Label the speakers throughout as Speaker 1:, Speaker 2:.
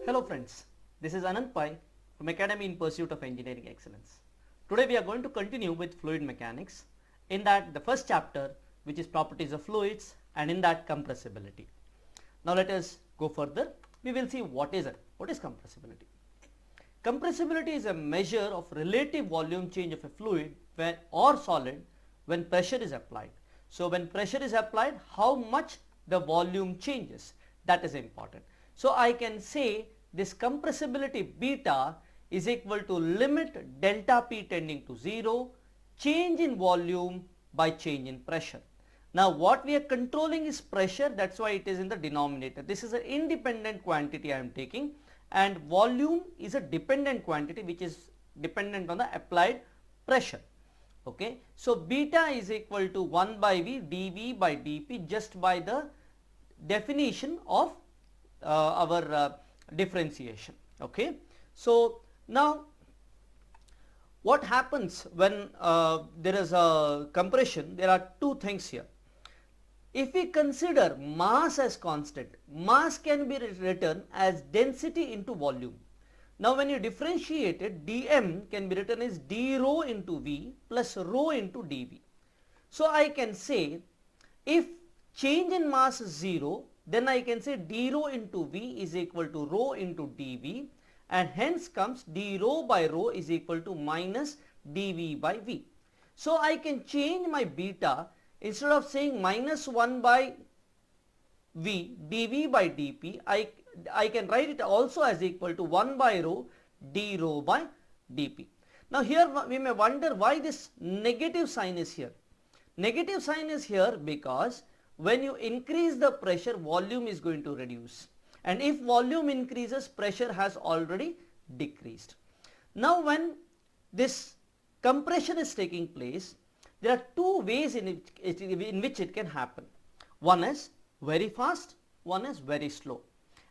Speaker 1: Hello friends, this is Anand Pai from Academy in Pursuit of Engineering Excellence. Today we are going to continue with fluid mechanics, in that the first chapter, which is properties of fluids, and in that compressibility. Now let us go further. We will see what is it. What is compressibility? Compressibility is a measure of relative volume change of a fluid or solid when pressure is applied. So when pressure is applied, how much the volume changes, that is important. So I can say this compressibility beta is equal to limit delta P tending to 0, change in volume by change in pressure. Now what we are controlling is pressure, that's why it is in the denominator. This is an independent quantity I am taking, and volume is a dependent quantity which is dependent on the applied pressure. Okay, so beta is equal to 1 by V dV by dP just by the definition of our differentiation. Okay, so now what happens when there is a compression? There are two things here. If we consider mass as constant, mass can be written as density into volume. Now when you differentiate it, dm can be written as d rho into V plus rho into dV. So I can say if change in mass is 0, then I can say d rho into V is equal to rho into dV, and hence comes d rho by rho is equal to minus dV by V. So I can change my beta. Instead of saying minus 1 by V dV by dP, I can write it also as equal to 1 by rho d rho by dP. Now here we may wonder why this negative sign is here. Negative sign is here because when you increase the pressure, volume is going to reduce, and if volume increases, pressure has already decreased. Now when this compression is taking place, there are two ways in which it can happen. One is very fast, one is very slow.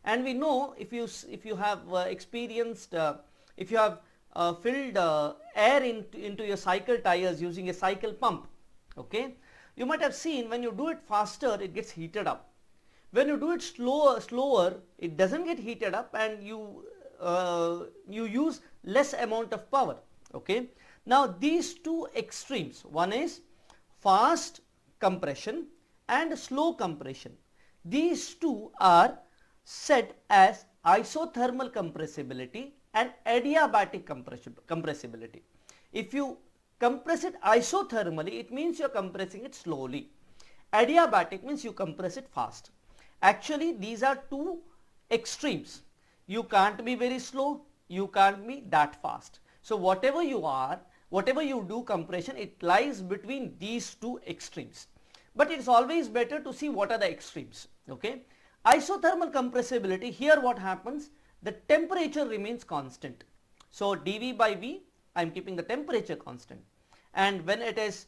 Speaker 1: And we know if you have experienced, if you have filled air into your cycle tires using a cycle pump, okay, you might have seen when you do it faster, it gets heated up. When you do it slower, it doesn't get heated up, and you use less amount of power. Okay. Now these two extremes, one is fast compression and slow compression. These two are set as isothermal compressibility and adiabatic compressibility. If you compress it isothermally, it means you are compressing it slowly. Adiabatic means you compress it fast. Actually these are two extremes. You can't be very slow, you can't be that fast. So whatever you do compression, it lies between these two extremes. But it is always better to see what are the extremes. Okay. Isothermal compressibility, here what happens? The temperature remains constant. So dV by V, I am keeping the temperature constant. And when it is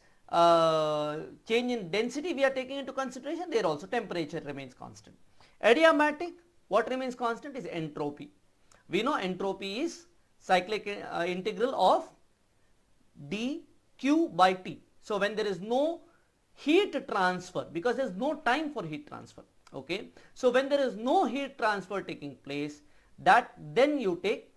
Speaker 1: change in density we are taking into consideration, there also temperature remains constant. Adiabatic, what remains constant is entropy. We know entropy is cyclic integral of dQ by T. So when there is no heat transfer, because there is no time for heat transfer, okay. So when there is no heat transfer taking place, then you take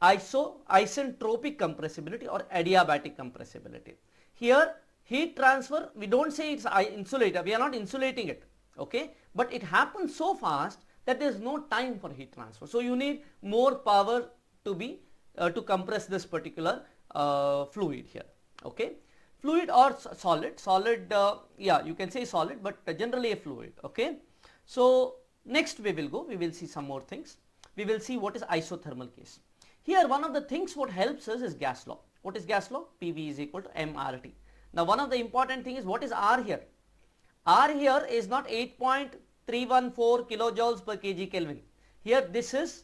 Speaker 1: isentropic compressibility or adiabatic compressibility. Here heat transfer, we don't say it's insulator, we are not insulating it, okay, but it happens so fast that there is no time for heat transfer. So you need more power to compress this particular fluid here. Okay, fluid or solid, yeah, you can say solid, but generally a fluid. Okay, so next we will see some more things. We will see what is isothermal case. Here one of the things what helps us is gas law. What is gas law? PV is equal to mRT. Now one of the important thing is what is R here? R here is not 8.314 kilojoules per kg Kelvin. Here this is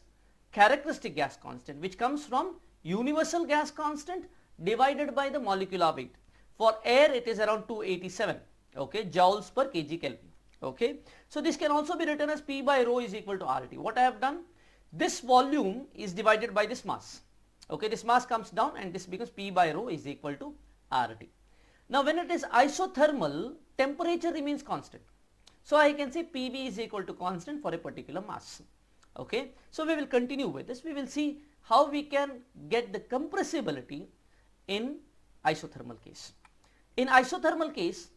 Speaker 1: characteristic gas constant, which comes from universal gas constant divided by the molecular weight. For air it is around 287, okay, joules per kg Kelvin. Okay, so this can also be written as P by rho is equal to RT. What I have done, this volume is divided by this mass. Okay, this mass comes down and this becomes P by rho is equal to RT. Now when it is isothermal, temperature remains constant. So I can say PV is equal to constant for a particular mass. Okay, so we will continue with this. We will see how we can get the compressibility in isothermal case. In isothermal case,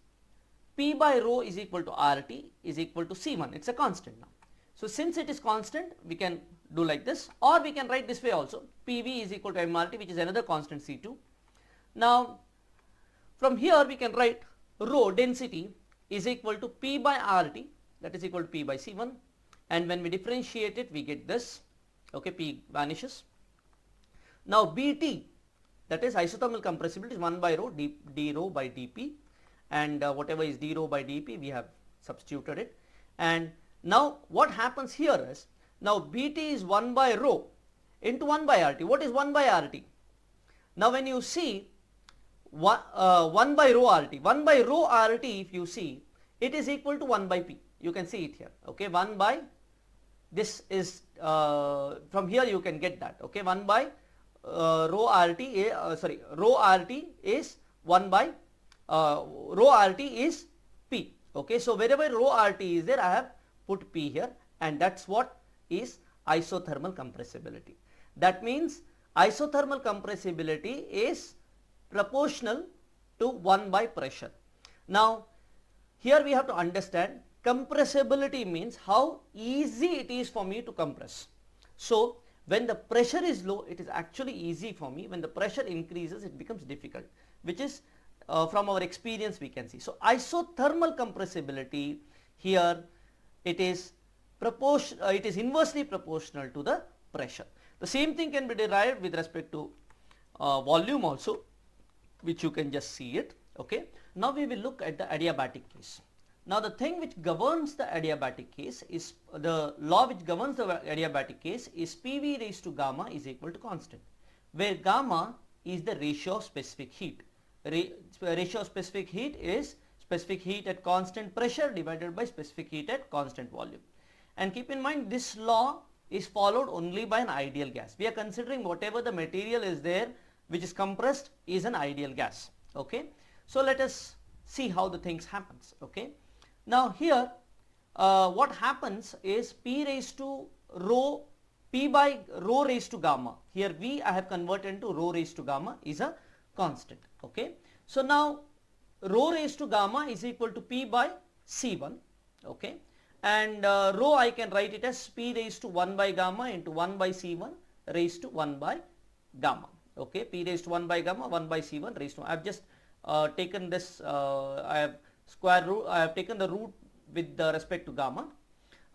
Speaker 1: P by rho is equal to RT is equal to C1. It's a constant now. So since it is constant, we can do like this, or we can write this way also. PV is equal to MRT, which is another constant C2. Now from here we can write rho density is equal to P by RT, that is equal to P by C1, and when we differentiate it we get this. Okay, P vanishes. Now Bt, that is isothermal compressibility, is 1 by rho d rho by dP, and whatever is d rho by dP we have substituted it. And now what happens here is, now Bt is 1 by rho into 1 by RT. What is 1 by RT? Now when you see 1 by rho RT, 1 by rho RT, if you see, it is equal to 1 by P. You can see it here. Okay, 1 by, this is from here you can get that. Okay, 1 by rho RT, rho RT is 1 by rho RT is P. Okay, so wherever rho RT is there, I have put P here, and that's what is isothermal compressibility. That means isothermal compressibility is proportional to 1 by pressure. Now here we have to understand compressibility means how easy it is for me to compress. So when the pressure is low, it is actually easy for me. When the pressure increases, it becomes difficult, which is from our experience we can see. So isothermal compressibility here, it is inversely proportional to the pressure. The same thing can be derived with respect to volume also, which you can just see it. Okay, now we will look at the adiabatic case. Now the thing which governs the adiabatic case is, the law which governs the adiabatic case is PV raised to gamma is equal to constant, where gamma is the ratio of specific heat. Ratio of specific heat is specific heat at constant pressure divided by specific heat at constant volume. And keep in mind, this law is followed only by an ideal gas. We are considering whatever the material is there which is compressed is an ideal gas. Okay, so let us see how the things happens. Okay, now here what happens is P raised to rho, P by rho raised to gamma. Here V I have converted into rho raised to gamma is a constant. Okay, so now rho raised to gamma is equal to P by C1. Okay, and rho I can write it as P raised to 1 by gamma into 1 by C1 raised to 1 by gamma. Okay, P raised to 1 by gamma, 1 by C1 raised to, I have just taken this, I have taken the root with respect to gamma.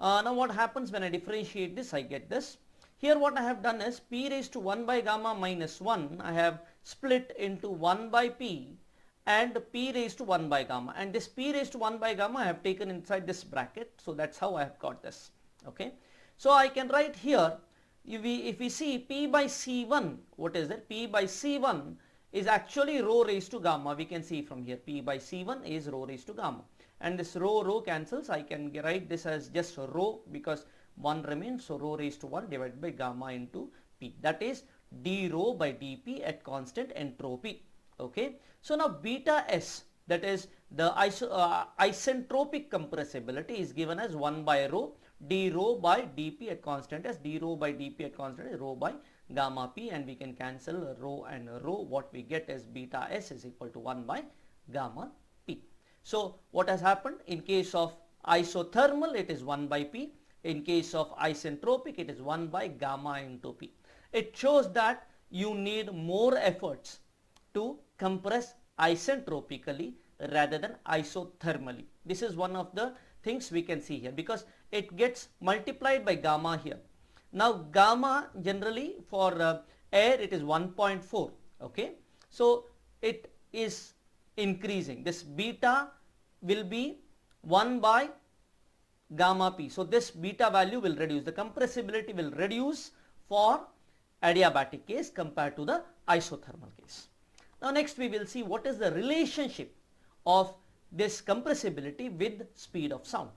Speaker 1: Now what happens when I differentiate this, I get this. Here what I have done is P raised to 1 by gamma minus 1, I have split into 1 by P and P raised to 1 by gamma, and this P raised to 1 by gamma I have taken inside this bracket. So that's how I have got this. Okay, so I can write here, if we see P by C1, what is it? P by C1 is actually rho raised to gamma. We can see from here P by C1 is rho raised to gamma, and this rho cancels. I can write this as just rho because 1 remains, so rho raised to 1 divided by gamma into P, that is d rho by dP at constant entropy. Okay, so now beta S, that is the isentropic compressibility, is given as 1 by rho d rho by dP at constant, as d rho by dP at constant is rho by gamma P, and we can cancel rho and rho. What we get is beta S is equal to 1 by gamma P. So what has happened in case of isothermal, it is 1 by P. In case of isentropic, it is 1 by gamma into P. It shows that you need more efforts to compress isentropically rather than isothermally. This is one of the things we can see here, because it gets multiplied by gamma here. Now gamma generally for air it is 1.4. Okay, so it is increasing. This beta will be 1 by gamma P. So this beta value will reduce. The compressibility will reduce for adiabatic case compared to the isothermal case. Now next we will see what is the relationship of this compressibility with speed of sound.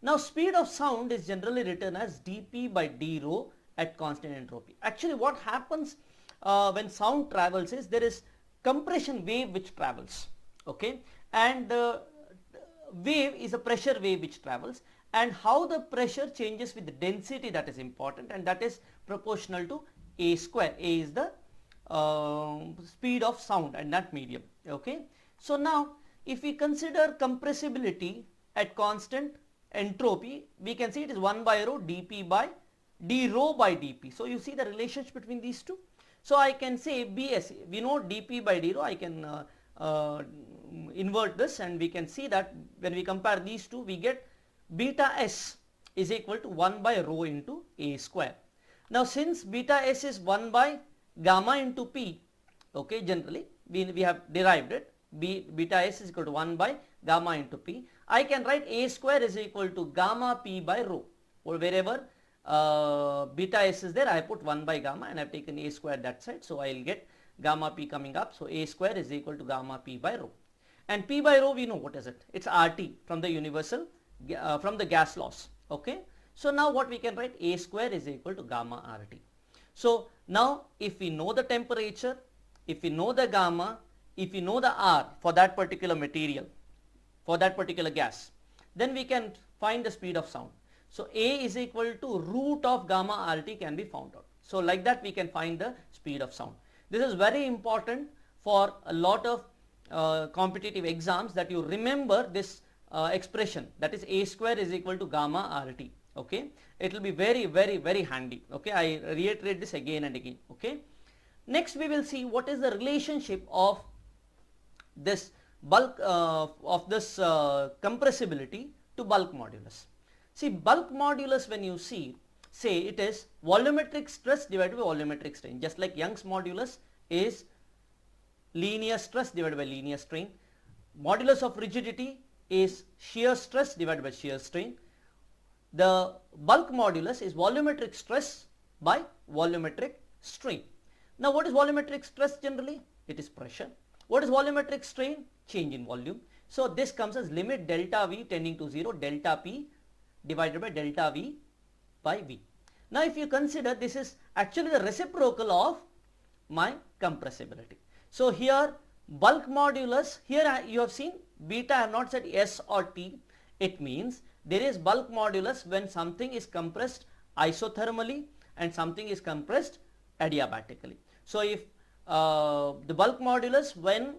Speaker 1: Now speed of sound is generally written as dP by d rho at constant entropy. Actually what happens when sound travels is there is compression wave which travels. Okay, and wave is a pressure wave which travels, and how the pressure changes with the density, that is important, and that is proportional to A square. A is the speed of sound and that medium. Okay. So now if we consider compressibility at constant entropy, we can see it is 1 by rho dP by d rho by dP. So you see the relationship between these two. So I can say Bs, we know dP by d rho, I can invert this and we can see that when we compare these two, we get beta s is equal to 1 by rho into A square. Now since beta s is 1 by gamma into P, okay, generally we have derived it, beta s is equal to 1 by gamma into P. I can write A square is equal to gamma P by rho, or wherever beta s is there, I put 1 by gamma and I have taken A square that side, so I will get gamma P coming up. So A square is equal to gamma P by rho, and P by rho we know what is it, it's RT from the universal from the gas laws. Okay. So now what we can write, A square is equal to gamma RT. So now if we know the temperature, if we know the gamma, if we know the R for that particular material, for that particular gas, then we can find the speed of sound. So A is equal to root of gamma RT can be found out. So like that we can find the speed of sound. This is very important for a lot of competitive exams, that you remember this expression, that is A square is equal to gamma RT. Okay, it will be very handy. Okay, I reiterate this again and again. Okay, next we will see what is the relationship of this bulk of this compressibility to bulk modulus. See, bulk modulus, when you see, say it is volumetric stress divided by volumetric strain, just like Young's modulus is linear stress divided by linear strain. Modulus of rigidity is shear stress divided by shear strain. The bulk modulus is volumetric stress by volumetric strain. Now what is volumetric stress generally? It is pressure. What is volumetric strain? Change in volume. So this comes as limit delta V tending to 0 delta P divided by delta V by V. Now if you consider, this is actually the reciprocal of my compressibility. So here bulk modulus, here you have seen beta, I have not said S or T. It means there is bulk modulus when something is compressed isothermally and something is compressed adiabatically. So if the bulk modulus when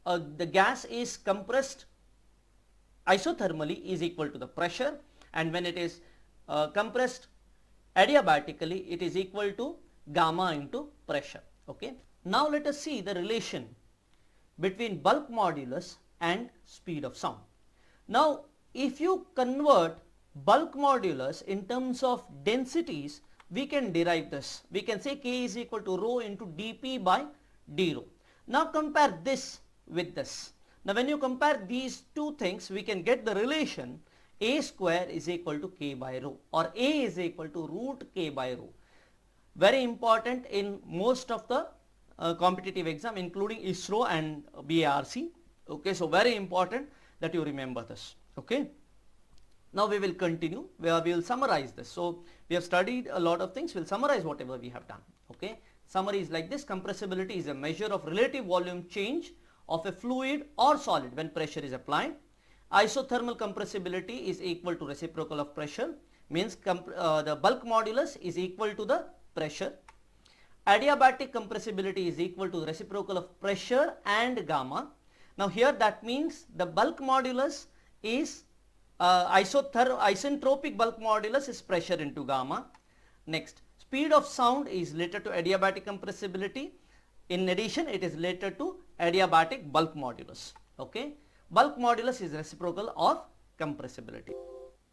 Speaker 1: the gas is compressed isothermally is equal to the pressure, and when it is compressed adiabatically it is equal to gamma into pressure. Okay. Now let us see the relation between bulk modulus and speed of sound. Now if you convert bulk modulus in terms of densities, we can derive this. We can say K is equal to rho into dP by d rho. Now compare this with this. Now when you compare these two things, we can get the relation A square is equal to K by rho, or A is equal to root K by rho. Very important in most of the competitive exam, including ISRO and BARC. Okay, so very important that you remember this. Okay. Now we will continue where we will summarize this. So we have studied a lot of things. We will summarize whatever we have done. Okay. Summary is like this: compressibility is a measure of relative volume change of a fluid or solid when pressure is applied. Isothermal compressibility is equal to reciprocal of pressure, means the bulk modulus is equal to the pressure. Adiabatic compressibility is equal to the reciprocal of pressure and gamma. Now here that means the bulk modulus is isentropic bulk modulus is pressure into gamma. Next, speed of sound is related to adiabatic compressibility. In addition, it is related to adiabatic bulk modulus. Okay, bulk modulus is reciprocal of compressibility.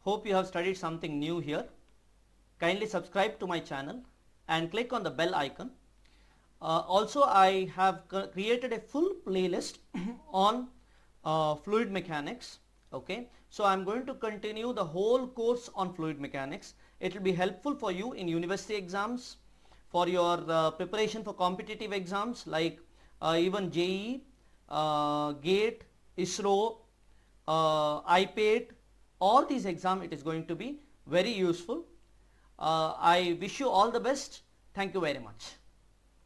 Speaker 1: Hope you have studied something new here. Kindly subscribe to my channel and click on the bell icon. Also, I have created a full playlist on fluid mechanics. Okay, so I am going to continue the whole course on fluid mechanics. It will be helpful for you in university exams, for your preparation for competitive exams like even JEE, GATE, ISRO, IPATE, all these exams. It is going to be very useful. I wish you all the best. Thank you very much.